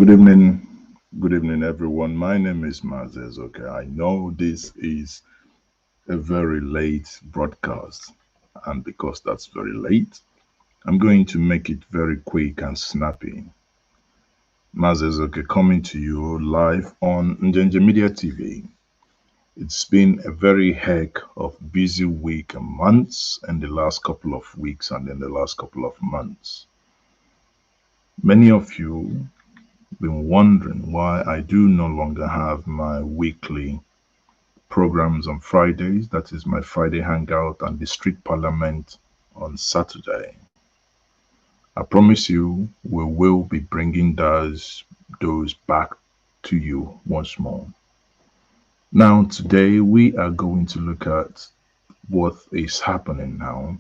Good evening. Good evening, everyone. My name is Mazes. Okay, I know this is a very late broadcast, and because that's very late, I'm going to make it very quick and snappy. Mazes, okay, coming to you live on Njenje Media TV. It's been a very heck of busy week and months, and the last couple of weeks, and then the last couple of months. Many of you been wondering why I do no longer have my weekly programs on Fridays. That is my Friday hangout and the street parliament on Saturday. I promise you we will be bringing those back to you once more. Now today we are going to look at what is happening now,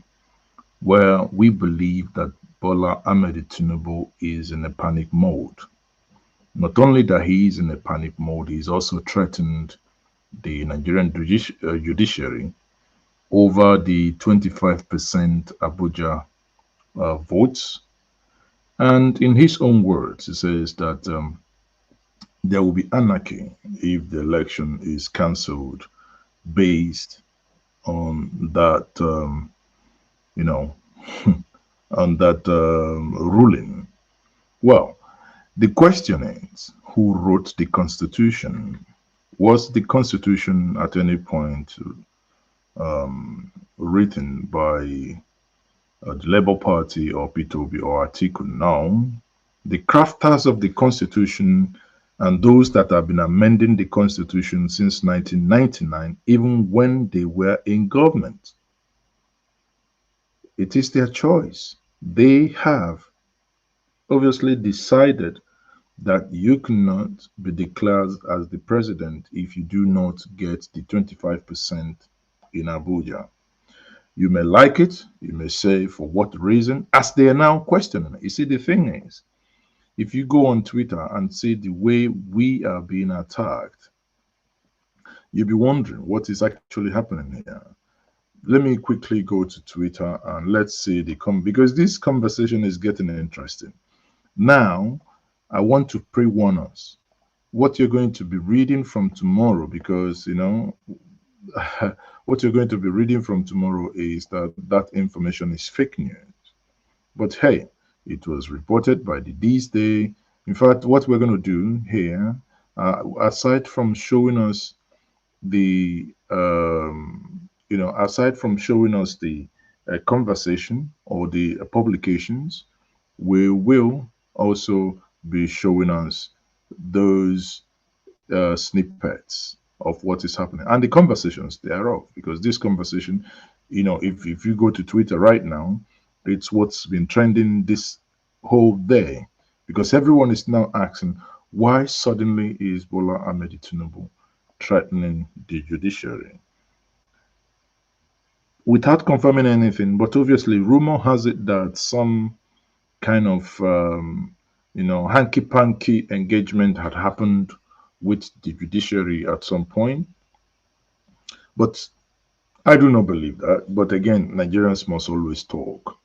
where we believe that Bola Ahmed Tinubu is in a panic mode. Not only that he is in a panic mode, he's also threatened the Nigerian judiciary over the 25% Abuja votes. And in his own words, he says that there will be anarchy if the election is cancelled based on that, you know, on that ruling. Well, the question is, who wrote the Constitution? Was the Constitution at any point written by the Labour Party or P2B or Atiku? No. The crafters of the Constitution and those that have been amending the Constitution since 1999, even when they were in government, it is their choice. They have obviously decided that you cannot be declared as the president if you do not get the 25% in Abuja. You may like it, you may say for what reason, as they are now questioning it. You see, the thing is, if you go on Twitter and see the way we are being attacked, you'll be wondering what is actually happening here. Let me quickly go to Twitter and let's see because this conversation is getting interesting. Now, I want to pre-warn us what you're going to be reading from tomorrow, because what you're going to be reading from tomorrow is that information is fake news. But hey, it was reported by the This Day. In fact, what we're going to do here, aside from showing us the aside from showing us the conversation or the publications, we will also be showing us those snippets of what is happening and the conversations thereof. Because this conversation, if you go to Twitter right now, it's what's been trending this whole day. Because everyone is now asking, why suddenly is Bola Ahmed Tinubu threatening the judiciary? Without confirming anything, but obviously rumor has it that some kind of hanky-panky engagement had happened with the judiciary at some point. But I do not believe that. But again, Nigerians must always talk.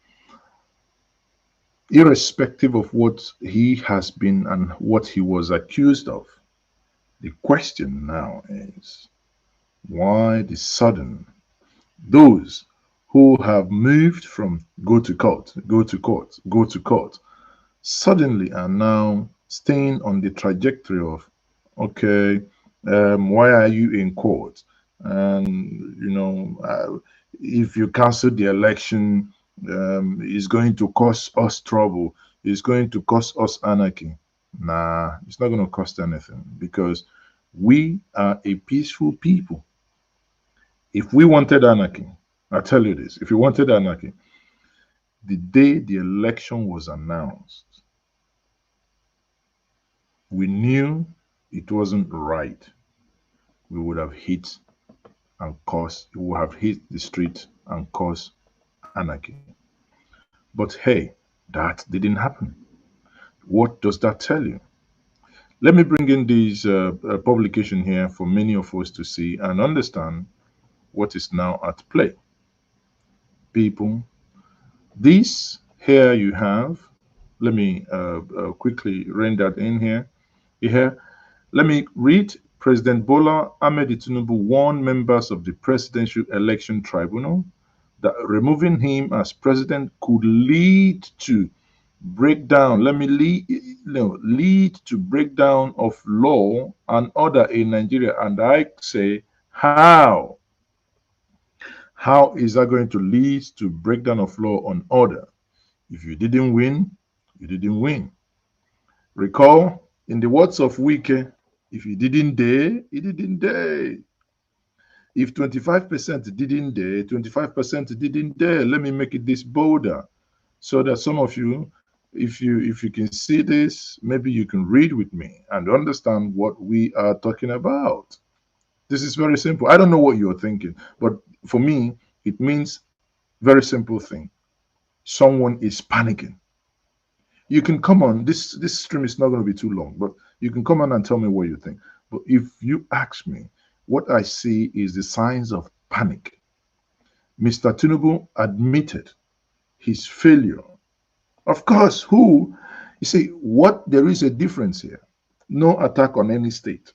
Irrespective of what he has been and what he was accused of, the question now is, why the sudden those who have moved from go to court, go to court, go to court, suddenly are now staying on the trajectory of, okay, why are you in court? And, if you cancel the election, it's going to cause us trouble. It's going to cause us anarchy. Nah, it's not going to cost anything, because we are a peaceful people. If we wanted anarchy, I tell you this, if we wanted anarchy, the day the election was announced, we knew it wasn't right. We would have hit the street and caused anarchy. But hey, that didn't happen. What does that tell you? Let me bring in this publication here for many of us to see and understand what is now at play. People, this here you have Let me quickly rein that in here. Here, let me read. President Bola Ahmed Tinubu warned members of the Presidential Election Tribunal that removing him as president could lead to breakdown. Let me lead, lead to breakdown of law and order in Nigeria. And I say, how? How is that going to lead to breakdown of law and order? If you didn't win, you didn't win. Recall, in the words of Wike, if you didn't dare, you didn't dare. If 25% didn't dare, 25% didn't dare. Let me make it this bolder so that some of you, if you can see this, maybe you can read with me and understand what we are talking about. This is very simple. I don't know what you're thinking, but for me, it means very simple thing. Someone is panicking. You can come on. This stream is not going to be too long, but you can come on and tell me what you think. But if you ask me, what I see is the signs of panic. Mr. Tinubu admitted his failure. Of course, who? You see, what there is a difference here. No attack on any state.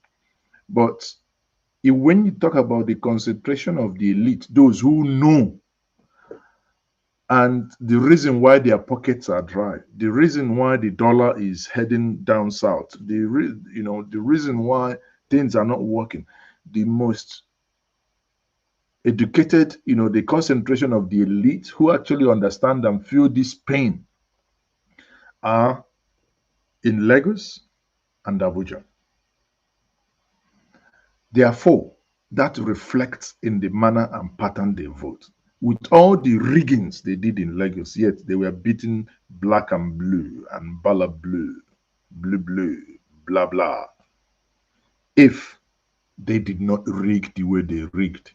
But when you talk about the concentration of the elite, those who know, and the reason why their pockets are dry, the reason why the dollar is heading down south, the reason why things are not working, the most educated, the concentration of the elite who actually understand and feel this pain are in Lagos and Abuja. Therefore, that reflects in the manner and pattern they vote. With all the riggings they did in Lagos, yet they were beating black and blue and bala blue, blue, blah, blah. If they did not rig the way they rigged,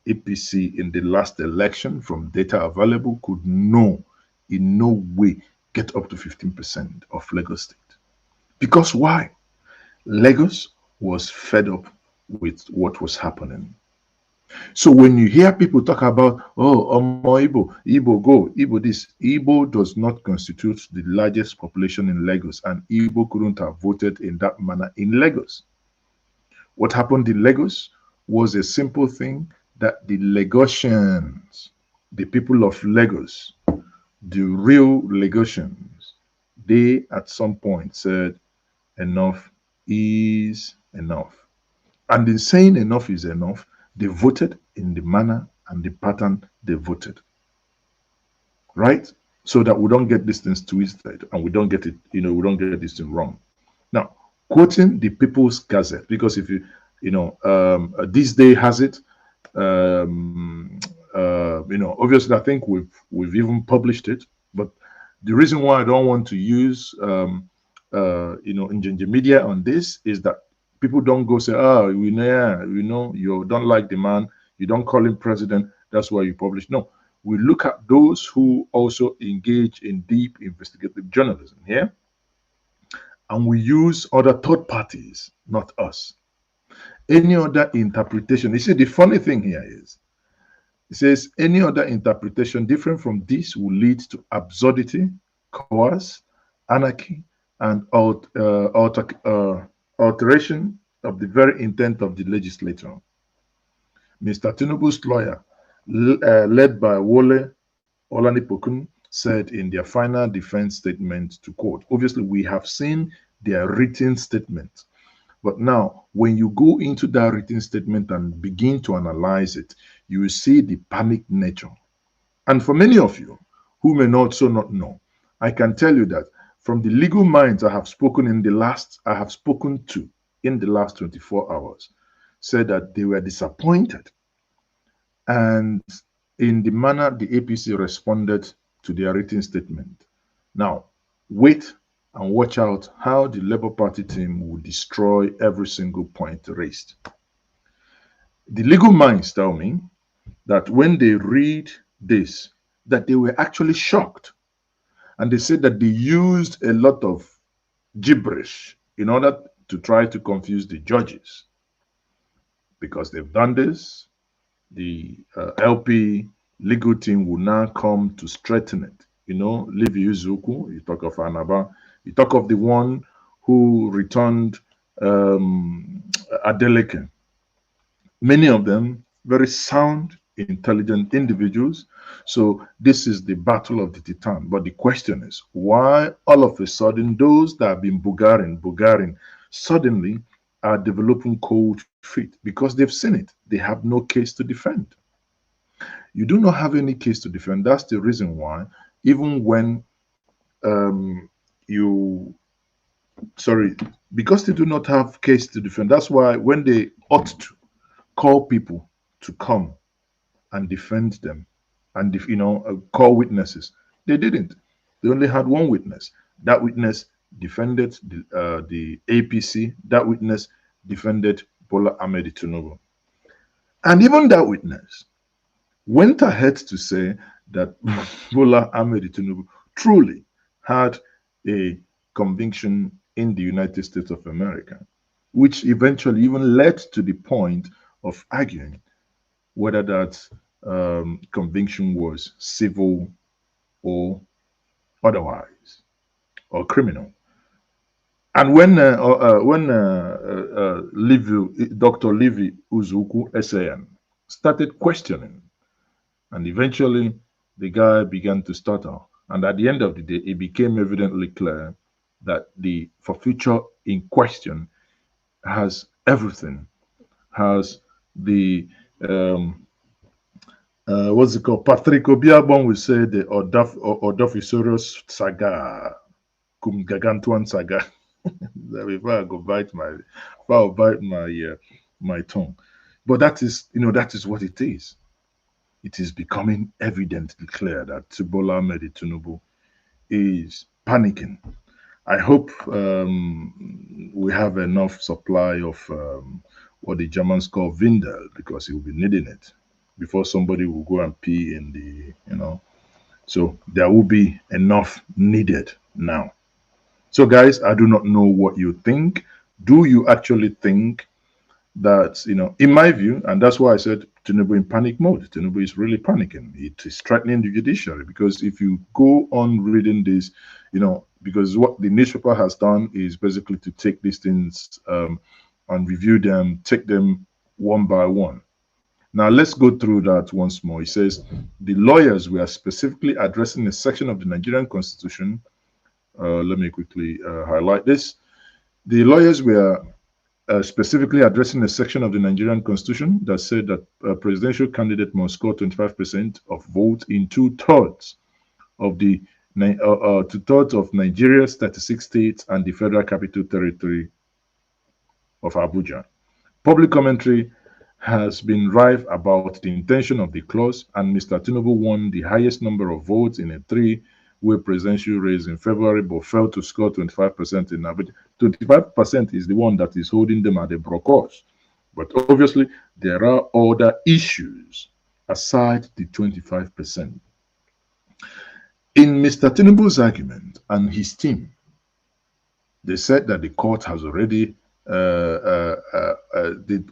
APC in the last election from data available could in no way get up to 15% of Lagos State. Because why? Lagos was fed up with what was happening. So when you hear people talk about, oh, Igbo go, Igbo this, Igbo does not constitute the largest population in Lagos, and Igbo couldn't have voted in that manner in Lagos. What happened in Lagos was a simple thing that the Lagosians, the people of Lagos, the real Lagosians, they at some point said, enough is enough. And in saying enough is enough, they voted in the manner and the pattern they voted. Right? So that we don't get these things twisted and we don't get it, we don't get this thing wrong. Now, quoting the People's Gazette, because if this day has it, obviously I think we've even published it, but the reason why I don't want to use Njenje media on this is that people don't go say, we know you don't like the man, you don't call him president, that's why you publish. No, we look at those who also engage in deep investigative journalism here, and we use other third parties, not us. Any other interpretation, you see, the funny thing here is, it says any other interpretation different from this will lead to absurdity, chaos, anarchy, and alteration of the very intent of the legislature. Mr. Tinubu's lawyer, led by Wole Olanipokun, said in their final defense statement to court. Obviously, we have seen their written statement. But now, when you go into that written statement and begin to analyze it, you will see the panic nature. And for many of you who may not know, I can tell you that from the legal minds I have spoken to in the last 24 hours, said that they were disappointed and in the manner the APC responded to their written statement. Now, wait and watch out how the Labour Party team will destroy every single point raised. The legal minds tell me that when they read this, that they were actually shocked. And they said that they used a lot of gibberish in order to try to confuse the judges. Because they've done this, the LP legal team will now come to straighten it You know, Levi Uzuku, you talk of Anaba, you talk of the one who returned Adeleke. Many of them very sound, intelligent individuals. So this is the battle of the Titan. But the question is, why all of a sudden those that have been Bulgarian, suddenly are developing cold feet? Because they've seen it. They have no case to defend. You do not have any case to defend. That's the reason why, even when you, sorry, because they do not have case to defend, that's why when they ought to call people to come and defend them and call witnesses, they didn't. They only had one witness. That witness defended the APC. That witness defended Bola Ahmed Tinubu. And even that witness went ahead to say that Bola Ahmed Tinubu truly had a conviction in the United States of America, which eventually even led to the point of arguing whether that conviction was civil or otherwise or criminal. And Dr. Levi Uzuku SAN started questioning, and eventually the guy began to stutter. And at the end of the day, it became evidently clear that the forfeiture in question has everything, has the what's it called? Patrick Obiabon will say the Odophisaurus saga, cum gargantuan saga. Before I go bite my, before I bite my tongue, but that is what it is. It is becoming evidently clear that Bola Ahmed Tinubu is panicking. I hope we have enough supply of what the Germans call Vindel, because he will be needing it before somebody will go and pee in the. So there will be enough needed now. So guys, I do not know what you think. Do you actually think that, in my view, and that's why I said Tinubu in panic mode. Tinubu is really panicking. It is threatening the judiciary, because if you go on reading this, because what the newspaper has done is basically to take these things and review them, take them one by one. Now let's go through that once more. It says the lawyers were specifically addressing a section of the Nigerian Constitution. Let me quickly highlight this. The lawyers were specifically addressing a section of the Nigerian Constitution that said that a presidential candidate must score 25% of votes in two-thirds of Nigeria's 36 states and the Federal Capital Territory of Abuja. Public commentary has been rife about the intention of the clause, and Mr. Tinubu won the highest number of votes in a three-way presidential race in February, but failed to score 25% in Abuja. 25% is the one that is holding them at the brocos. But obviously, there are other issues aside the 25%. In Mr. Tinubu's argument and his team, they said that the court has already, the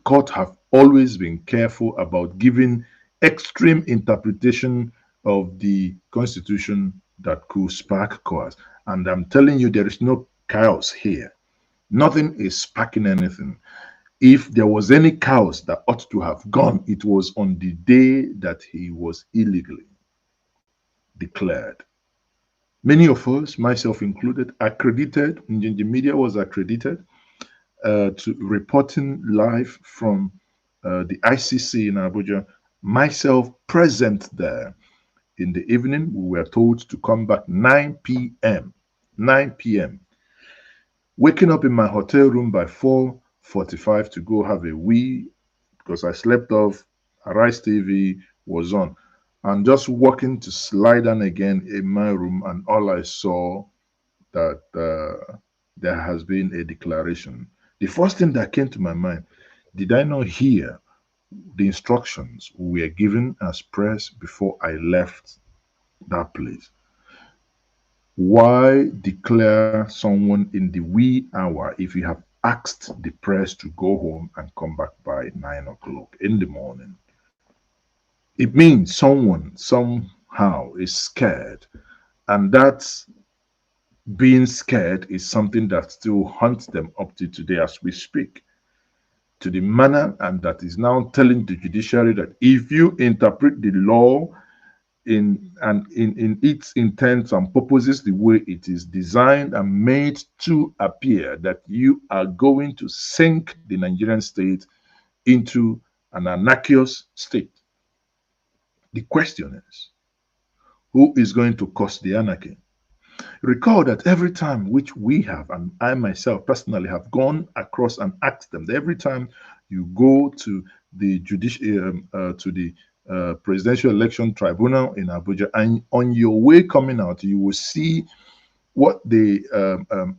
court have always been careful about giving extreme interpretation of the Constitution that could spark chaos. And I'm telling you, there is no chaos here. Nothing is sparking anything. If there was any chaos that ought to have gone, it was on the day that he was illegally declared. Many of us, myself included, accredited, Njenje Media was accredited to reporting live from the ICC in Abuja. Myself present there. In the evening, we were told to come back 9 p.m. 9 p.m. Waking up in my hotel room by 4:45 to go have a wee, because I slept off. Arise TV was on. And just walking to slide down again in my room, and all I saw that there has been a declaration. The first thing that came to my mind, did I not hear the instructions we were given as press before I left that place? Why declare someone in the wee hour if you have asked the press to go home and come back by 9 o'clock in the morning? It means someone somehow is scared And that being scared is something that still haunts them up to today as we speak, to the manner, and that is now telling the judiciary that if you interpret the law in its intents and purposes the way it is designed and made to appear, that you are going to sink the Nigerian state into an anarchous state. The question is, who is going to cause the anarchy? Recall that every time which we have, and I myself personally have gone across and asked them, that every time you go to the presidential election tribunal in Abuja, and on your way coming out, you will see what the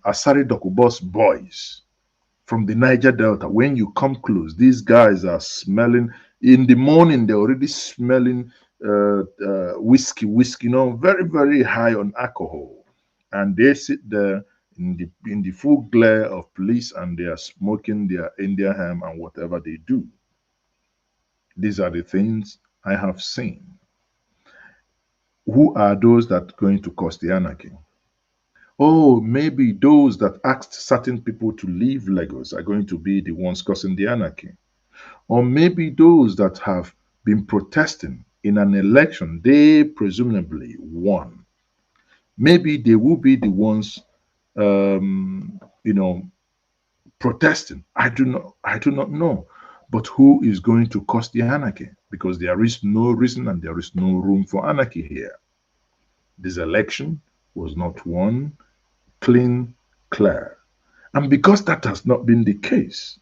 Asari Dokubos boys from the Niger Delta. When you come close, these guys are smelling. In the morning, they're already smelling whiskey, very, very high on alcohol, and they sit there in the full glare of police, and they are smoking their Indian ham and whatever they do. These are the things I have seen. Who are those that are going to cause the anarchy? Oh, maybe those that asked certain people to leave Lagos are going to be the ones causing the anarchy. Or maybe those that have been protesting in an election they presumably won. Maybe they will be the ones, um, you know, protesting. I do not know. But who is going to cause the anarchy? Because there is no reason and there is no room for anarchy here. This election was not won clean, clear. And because that has not been the case,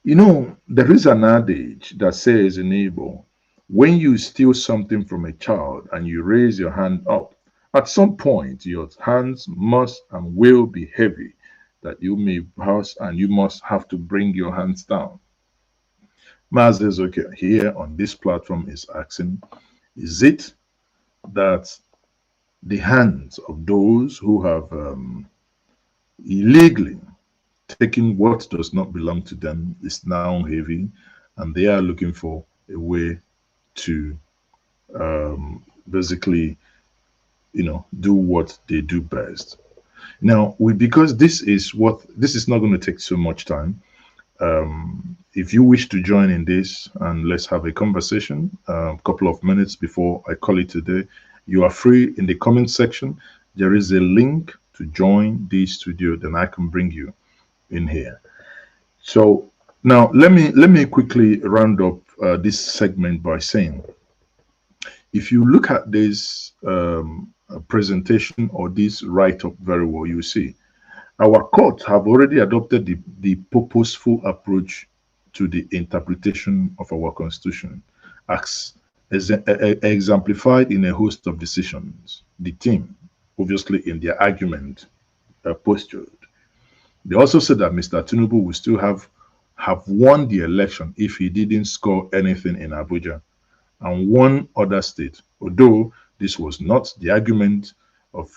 there is an adage that says in Igbo, when you steal something from a child and you raise your hand up, at some point your hands must and will be heavy, that you may pass and you must have to bring your hands down. Mazezoke here on this platform is asking, is it that the hands of those who have illegally taking what does not belong to them is now heavy, and they are looking for a way to basically, do what they do best. Now, because this is not going to take so much time. If you wish to join in this and let's have a conversation, a couple of minutes before I call it today, you are free in the comment section. There is a link to join the studio, then I can bring you in here. So now let me quickly round up this segment by saying, if you look at this presentation or this write-up very well, you see our courts have already adopted the purposeful approach to the interpretation of our constitution, as exemplified in a host of decisions. The team, obviously in their argument, postured. They also said that Mr. Tinubu will still have won the election if he didn't score anything in Abuja and one other state, although this was not the argument of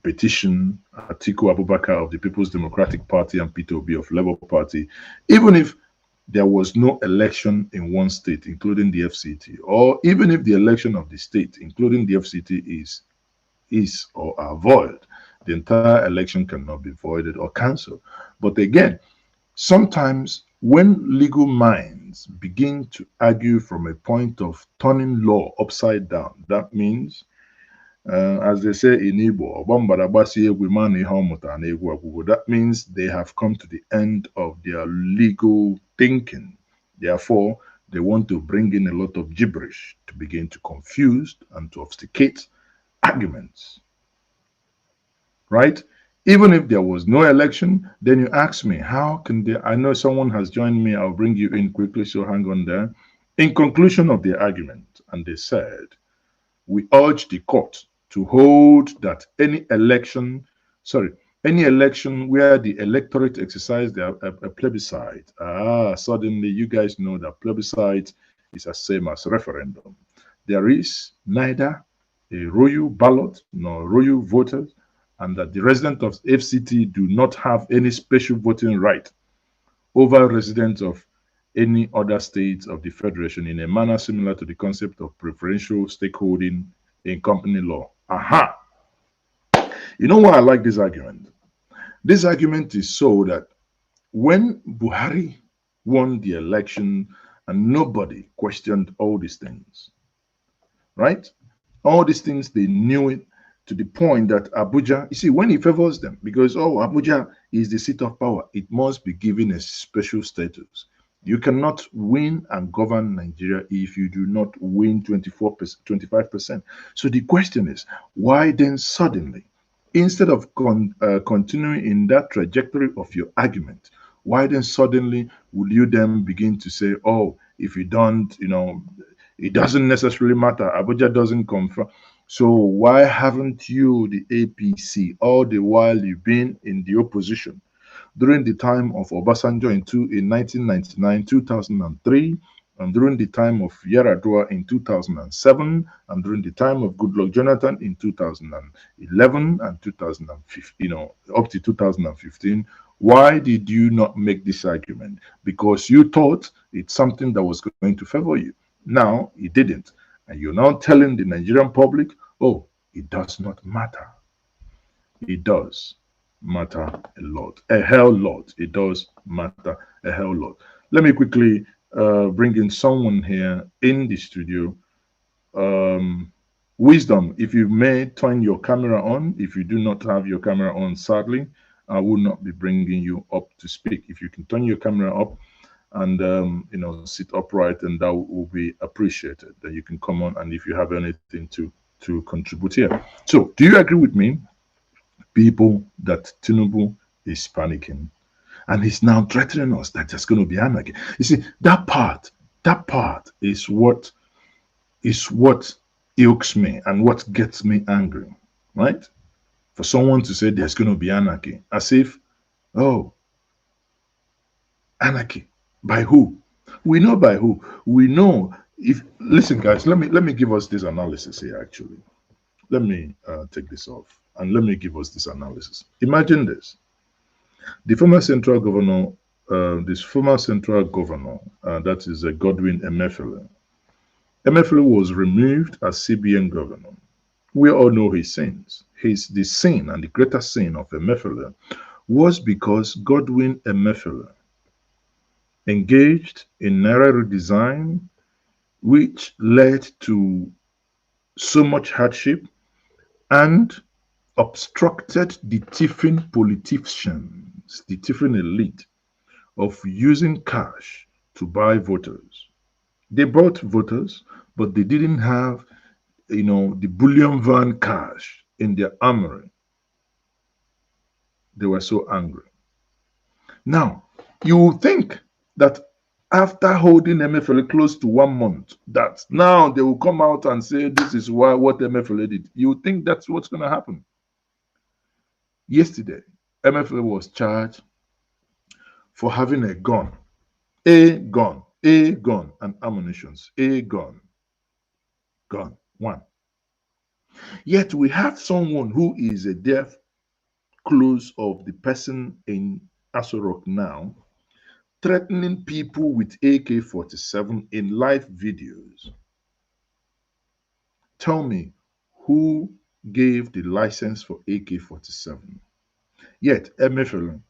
petition, Atiku Abubakar of the People's Democratic Party and Peter Obi of Labour Party, even if there was no election in one state, including the FCT, or even if the election of the state, including the FCT, is or are void, the entire election cannot be voided or cancelled. But again, sometimes when legal minds begin to argue from a point of turning law upside down, that means, as they say in Igbo, that means they have come to the end of their legal thinking. Therefore, they want to bring in a lot of gibberish to begin to confuse and to obfuscate arguments. Right? Even if there was no election, then you ask me, how can they? I know someone has joined me. I'll bring you in quickly, so hang on there. In conclusion of the argument, and they said, we urge the court to hold that any election where the electorate exercised a plebiscite. Suddenly you guys know that plebiscite is the same as referendum. There is neither a royal ballot nor royal voters, and that the residents of FCT do not have any special voting right over residents of any other states of the Federation in a manner similar to the concept of preferential stakeholding in company law. Aha! You know why I like this argument? This argument is so that when Buhari won the election and nobody questioned all these things, right? All these things, they knew it to the point that Abuja, you see, when he favors them, because, oh, Abuja is the seat of power, it must be given a special status. You cannot win and govern Nigeria if you do not win 24%, 25%. So the question is, why then suddenly, instead of continuing in that trajectory of your argument, why then suddenly will you then begin to say, oh, if you don't, it doesn't necessarily matter. Abuja doesn't confirm. So why haven't you, the APC, all the while you've been in the opposition, during the time of Obasanjo in 1999, 2003, and during the time of Yaradua in 2007, and during the time of Goodluck Jonathan in 2011 and 2015, up to 2015, why did you not make this argument? Because you thought it's something that was going to favor you. Now, it didn't. And you're now telling the Nigerian public, oh, it does not matter. It does matter a lot, a hell lot. It does matter a hell lot. Let me quickly bring in someone here in the studio. Wisdom, if you may turn your camera on. If you do not have your camera on, sadly, I will not be bringing you up to speak. If you can turn your camera up and sit upright, and that will be appreciated. Then you can come on, and if you have anything to contribute here. So, do you agree with me, people, that Tinubu is panicking and he's now threatening us that there's going to be anarchy? You see, that part is what ilks me and what gets me angry, right? For someone to say there's going to be anarchy, as if, oh, anarchy by who? We know by who. We know. If listen, guys, let me give us this analysis here. Actually, let me take this off and let me give us this analysis. Imagine this: the former central governor, that is Godwin Emefiele. Emefiele was removed as CBN governor. We all know his sins. The sin, and the greatest sin of Emefiele was because Godwin Emefiele engaged in Naira redesign, which led to so much hardship and obstructed the thieving politicians, the thieving elite, of using cash to buy voters. They bought voters, but they didn't have, the bullion van cash in their armory. They were so angry. Now, you would think that after holding Emefiele close to 1 month, that now they will come out and say this is what Emefiele did. You would think that's what's going to happen. Yesterday, Emefiele was charged for having a gun, and ammunitions, gun, one. Yet we have someone who is a deaf close of the person in Asorok now, threatening people with AK-47 in live videos. Tell me, who gave the license for AK-47? Yet, Emefiele,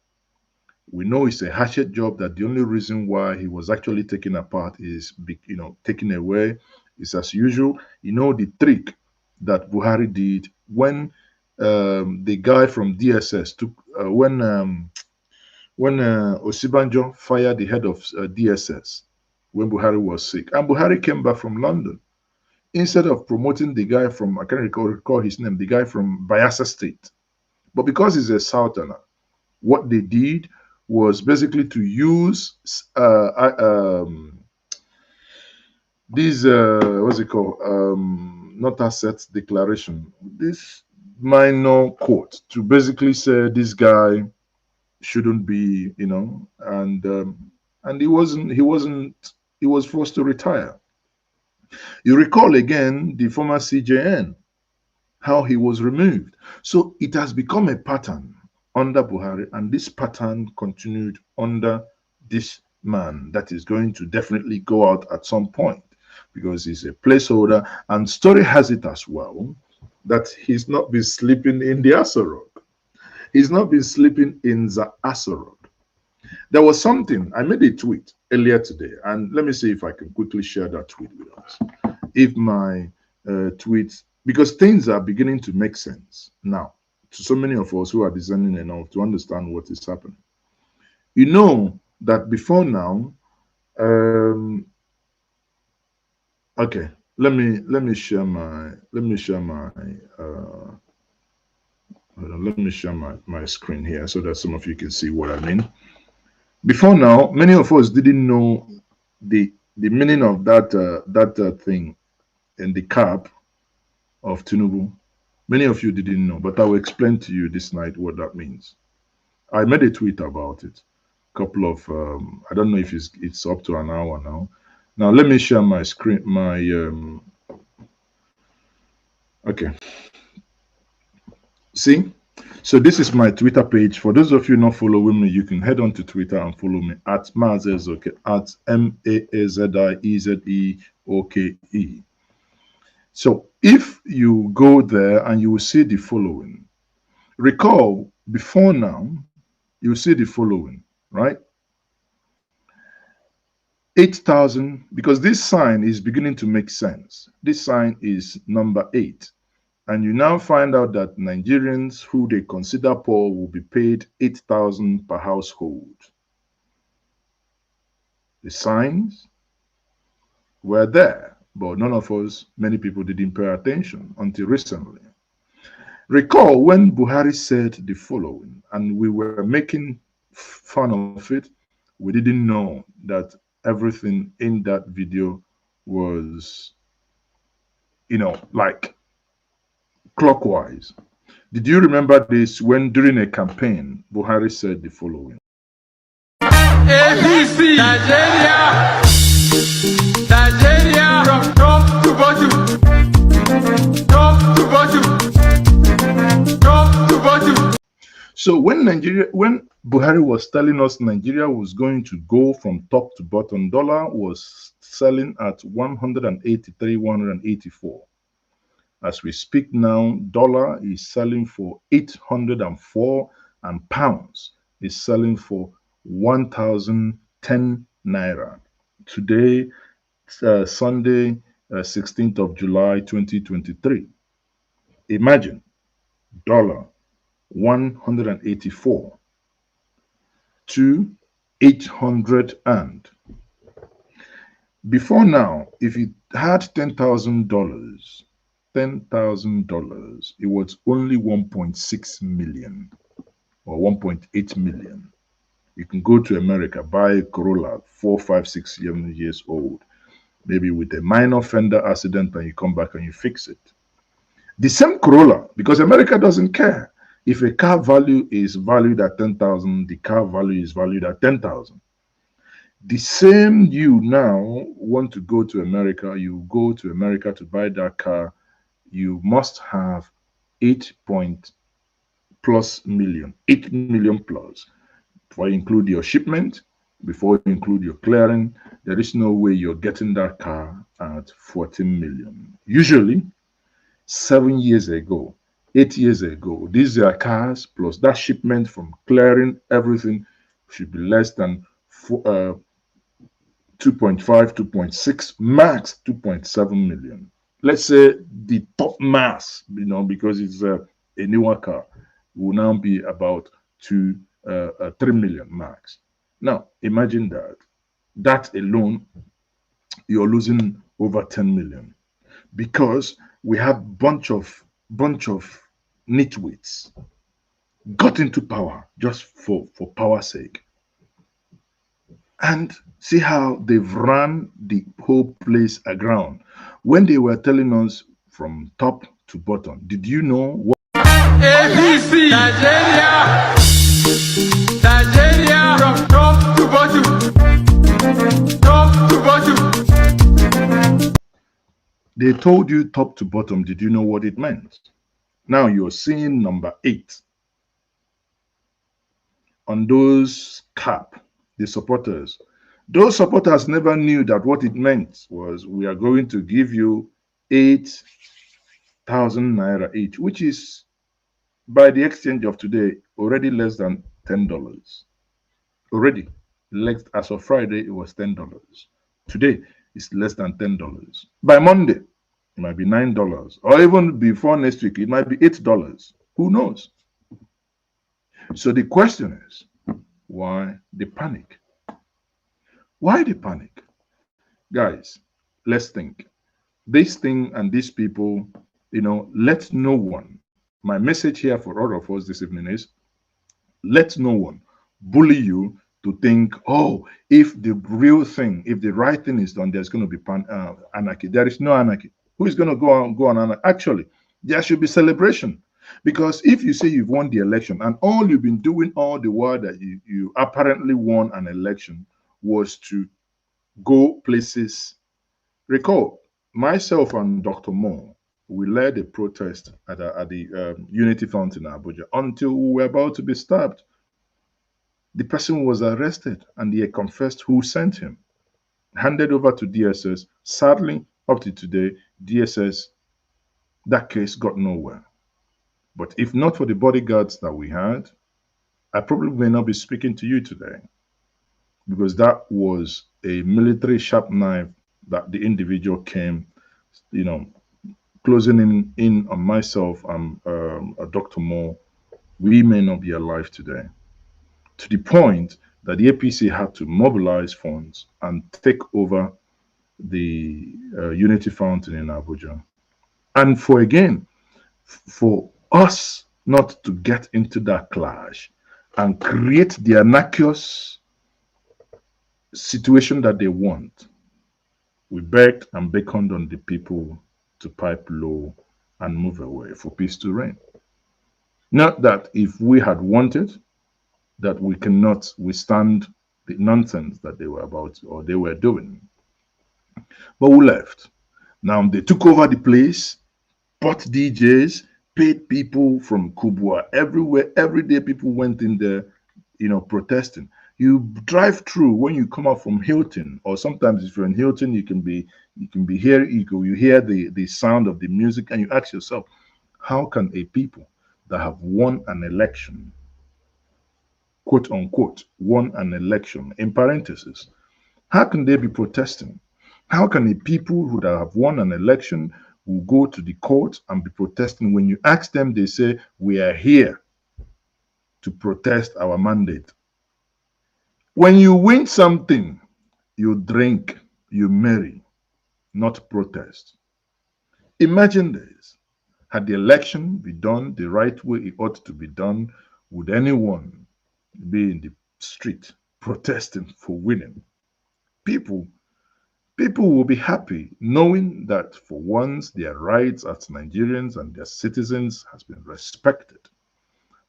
we know it's a hatchet job, that the only reason why he was actually taken apart is, taken away, is as usual. The trick that Buhari did when the guy from DSS took, when Osibanjo fired the head of DSS when Buhari was sick, and Buhari came back from London. Instead of promoting the guy from, I can't recall his name, the guy from Bayelsa State, but because he's a Southerner, what they did was basically to use these, what's it called, not assets declaration, this minor court, to basically say this guy shouldn't be, and he was forced to retire. You recall again the former CJN, how he was removed. So it has become a pattern under Buhari, and this pattern continued under this man that is going to definitely go out at some point. because he's a placeholder. And story has it as well that he's not been sleeping in the Asorok. He's not been sleeping in the Asorok. There was something, I made a tweet earlier today, and let me see if I can quickly share that tweet with us. If my tweets, because things are beginning to make sense now to so many of us who are discerning enough to understand what is happening. You know that before now, okay, let me share my my screen here so that some of you can see what I mean. Before now, many of us didn't know the meaning of that thing in the cap of Tinubu. Many of you didn't know, but I will explain to you this night what that means. I made a tweet about it. A couple of I don't know if it's up to an hour now. Now let me share my screen. Okay. See. So this is my Twitter page. For those of you not following me, you can head on to Twitter and follow me at Mazezoke, at MAAZIEZEOKE. So if you go there and you will see the following. Recall, before now, you see the following, right? 8,000, because this sign is beginning to make sense. This sign is number 8. And you now find out that Nigerians who they consider poor will be paid 8,000 per household. The signs were there, but none of us, many people didn't pay attention until recently. Recall when Buhari said the following, and we were making fun of it, we didn't know that everything in that video was, like clockwise. Did you remember this when during a campaign, Buhari said the following? ABC, Nigeria, from top to bottom, top to bottom, top to bottom. So when Buhari was telling us Nigeria was going to go from top to bottom, dollar was selling at 183, 184. As we speak now, dollar is selling for 804 and pounds is selling for 1,010 naira. Today, Sunday, 16th of July, 2023. Imagine, dollar 184 to 800 and. Before now, if you had $10,000, $10,000, it was only 1.6 million or 1.8 million. You can go to America, buy a Corolla, 4, 5, 6, 7 years old, maybe with a minor fender accident, and you come back and you fix it. The same Corolla, because America doesn't care. If a car value is valued at 10,000, the car value is valued at 10,000. The same you now want to go to America, you go to America to buy that car, you must have 8 million plus. Before you include your shipment, before you include your clearing, there is no way you're getting that car at 14 million. Usually, 7 years ago, 8 years ago, these are cars plus that shipment from clearing, everything should be less than 2.5, 2.6, max 2.7 million. Let's say the top mass, because it's a newer car, will now be about 3 million max. Now, imagine that. That alone, you're losing over 10 million because we have bunch of nitwits got into power just for power's sake. And see how they've run the whole place aground. When they were telling us from top to bottom, did you know what? ABC, Nigeria, from top to bottom, top to bottom. They told you top to bottom. Did you know what it meant? Now you're seeing number 8 on those cap, the supporters. Those supporters never knew that what it meant was we are going to give you 8,000 naira each, which is by the exchange of today already less than $10. Already, as of Friday, it was $10. Today, it's less than $10. By Monday, it might be $9, or even before next week, it might be $8. Who knows? So the question is, why the panic? Why the panic? Guys, let's think. This thing and these people, let no one, my message here for all of us this evening is, let no one bully you to think, oh, if the real thing, if the right thing is done, there's going to be anarchy. There is no anarchy. Who is going to go on anarchy? Actually, there should be celebration. Because if you say you've won the election and all you've been doing all the while that you apparently won an election was to go places. Recall, myself and Dr. Moore, we led a protest at the Unity Fountain in Abuja until we were about to be stabbed. The person was arrested and he confessed who sent him, handed over to DSS. Sadly, up to today, DSS, that case got nowhere. But if not for the bodyguards that we had, I probably may not be speaking to you today because that was a military sharp knife that the individual came, you know, closing in on myself and Dr. Moore. We may not be alive today. To the point that the APC had to mobilize funds and take over the Unity Fountain in Abuja. And for us not to get into that clash and create the anarchous situation that they want, we begged and beckoned on the people to pipe low and move away for peace to reign. Not that if we had wanted, that we cannot withstand the nonsense that they were about or they were doing. But we left. Now they took over the place, bought DJs, paid people from Kubwa everywhere. Every day people went in there, protesting. You drive through when you come out from Hilton, or sometimes if you're in Hilton, you can be here. You hear the sound of the music, and you ask yourself, how can a people that have won an election, quote unquote, won an election, in parentheses, how can they be protesting? How can a people who have won an election will go to the court and be protesting? When you ask them, they say, we are here to protest our mandate. When you win something, you drink, you marry, not protest. Imagine this. Had the election be done the right way it ought to be done, would anyone be in the street protesting for winning? People will be happy knowing that for once their rights as Nigerians and their citizens has been respected.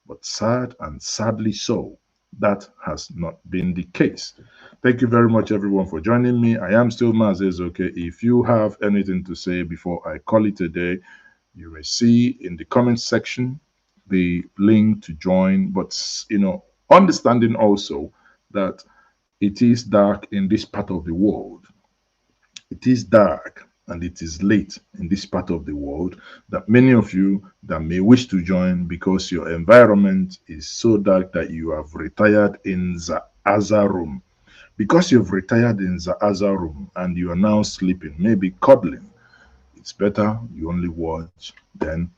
But sadly so, that has not been the case. Thank you very much, everyone, for joining me. I am still Mazezoke. If you have anything to say before I call it a day, you may see in the comment section the link to join. But, understanding also that it is dark in this part of the world. It is dark and it is late in this part of the world that many of you that may wish to join because your environment is so dark that you have retired in the other room. Because you've retired in the other room and you are now sleeping, maybe cuddling, it's better you only watch, then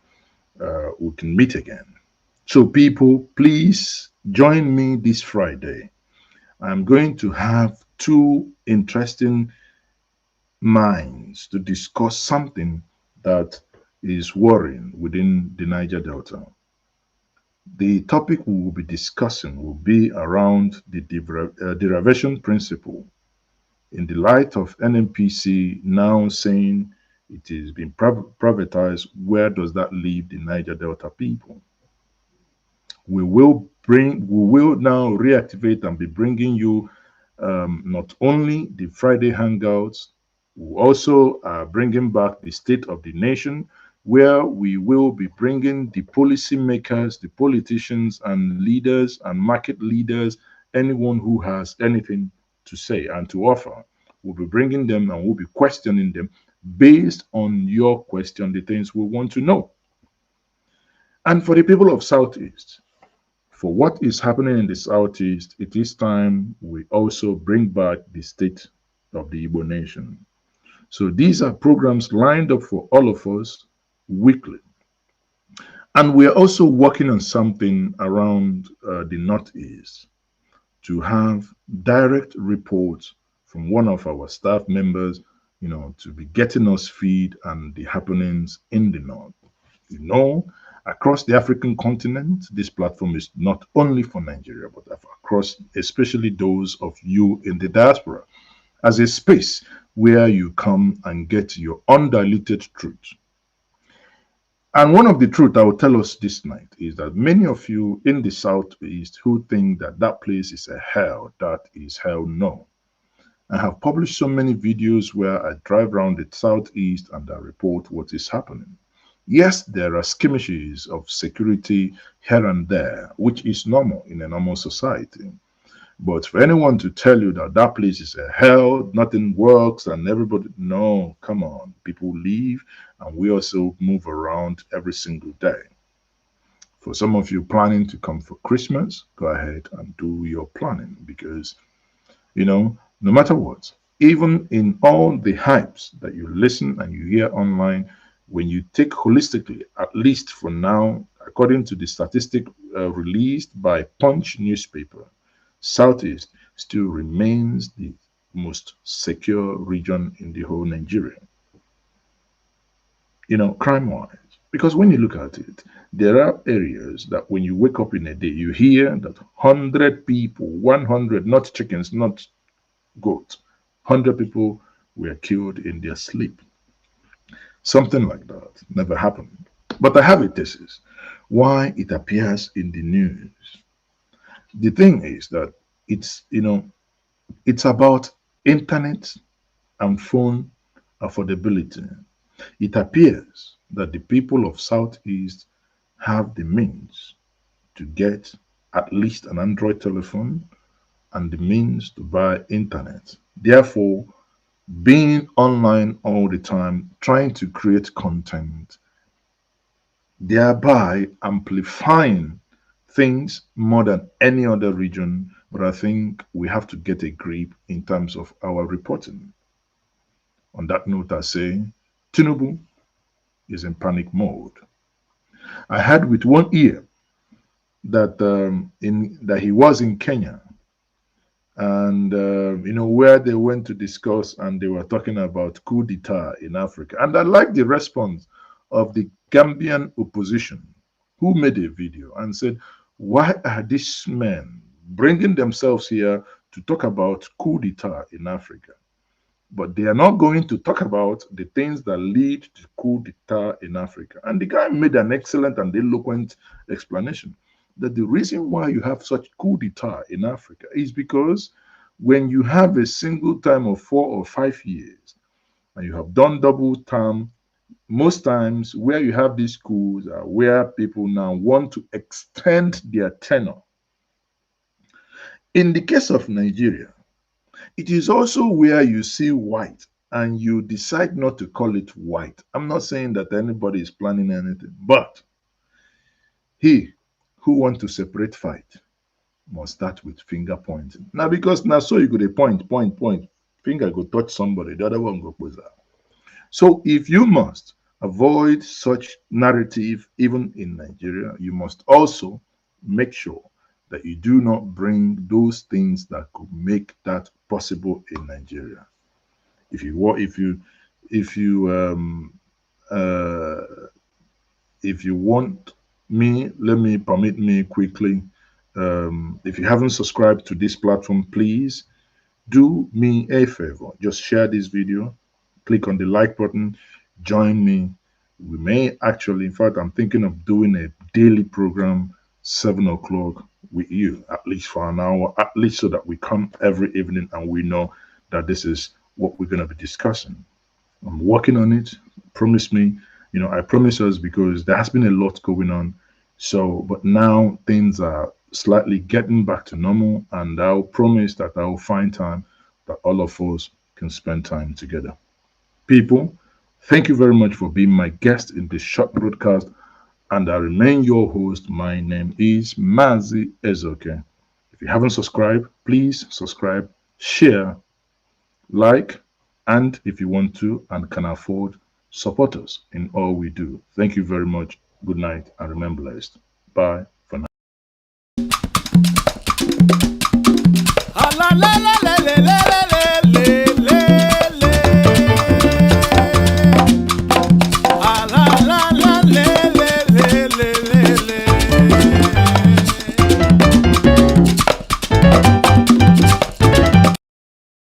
we can meet again. So people, please join me this Friday. I'm going to have two interesting minds to discuss something that is worrying within the Niger Delta. The topic we will be discussing will be around the derivation principle in the light of NNPC now saying it is being privatized. Where does that leave the Niger Delta people? We will now reactivate and be bringing you not only the Friday hangouts. We also are bringing back the State of the Nation, where we will be bringing the policy makers, the politicians and leaders and market leaders, anyone who has anything to say and to offer. We'll be bringing them and we'll be questioning them based on your question, the things we want to know. And for the people of Southeast, for what is happening in the Southeast, it is time we also bring back the state of the Igbo nation. So these are programs lined up for all of us weekly. And we're also working on something around the Northeast to have direct reports from one of our staff members, to be getting us feed and the happenings in the North. Across the African continent, this platform is not only for Nigeria, but across, especially those of you in the diaspora, as a space where you come and get your undiluted truth. And one of the truth I will tell us this night is that many of you in the Southeast who think that that place is a hell, that is hell no. I have published so many videos where I drive around the Southeast and I report what is happening. Yes, there are skirmishes of security here and there, which is normal in a normal society. But for anyone to tell you that that place is a hell, nothing works, and everybody, no, come on. People leave, and we also move around every single day. For some of you planning to come for Christmas, go ahead and do your planning because, no matter what, even in all the hypes that you listen and you hear online, when you take holistically, at least for now, according to the statistic released by Punch newspaper, Southeast still remains the most secure region in the whole Nigeria. Crime-wise. Because when you look at it, there are areas that when you wake up in a day, you hear that 100 people, 100, not chickens, not goats, 100 people were killed in their sleep. Something like that never happened. But I have a thesis why it appears in the news. The thing is that it's about internet and phone affordability. It appears that the people of Southeast have the means to get at least an Android telephone and the means to buy internet. Therefore, being online all the time, trying to create content, thereby amplifying things more than any other region. But I think we have to get a grip in terms of our reporting. On that note, I say Tinubu is in panic mode. I heard with one ear that that he was in Kenya, and where they went to discuss and they were talking about coup d'etat in Africa. And I like the response of the Gambian opposition who made a video and said, why are these men bringing themselves here to talk about coup d'etat in Africa? But they are not going to talk about the things that lead to coup d'etat in Africa. And the guy made an excellent and eloquent explanation that the reason why you have such coup d'etat in Africa is because when you have a single time of 4 or 5 years and you have done double term, most times where you have these coups are where people now want to extend their tenure. In the case of Nigeria, it is also where you see white and you decide not to call it white. I'm not saying that anybody is planning anything, but he who want to separate fight must start with finger pointing. Now, because now so you go to point, finger go touch somebody, the other one go pose out. So if you must avoid such narrative, even in Nigeria, you must also make sure that you do not bring those things that could make that possible in Nigeria. If you want me, permit me quickly. If you haven't subscribed to this platform, please do me a favor. Just share this video, click on the like button, join me. We may actually, in fact, I'm thinking of doing a daily program, 7 o'clock with you, at least for an hour, at least so that we come every evening and we know that this is what we're going to be discussing. I'm working on it. Promise me, I promise us, because there has been a lot going on. So, but now things are slightly getting back to normal, and I'll promise that I'll find time that all of us can spend time together. People, thank you very much for being my guest in this short broadcast, and I remain your host. My name is Mazi Ezoke. If you haven't subscribed, please subscribe, share, like, and if you want to and can afford, support us in all we do. Thank you very much. Good night and remain blessed. Bye.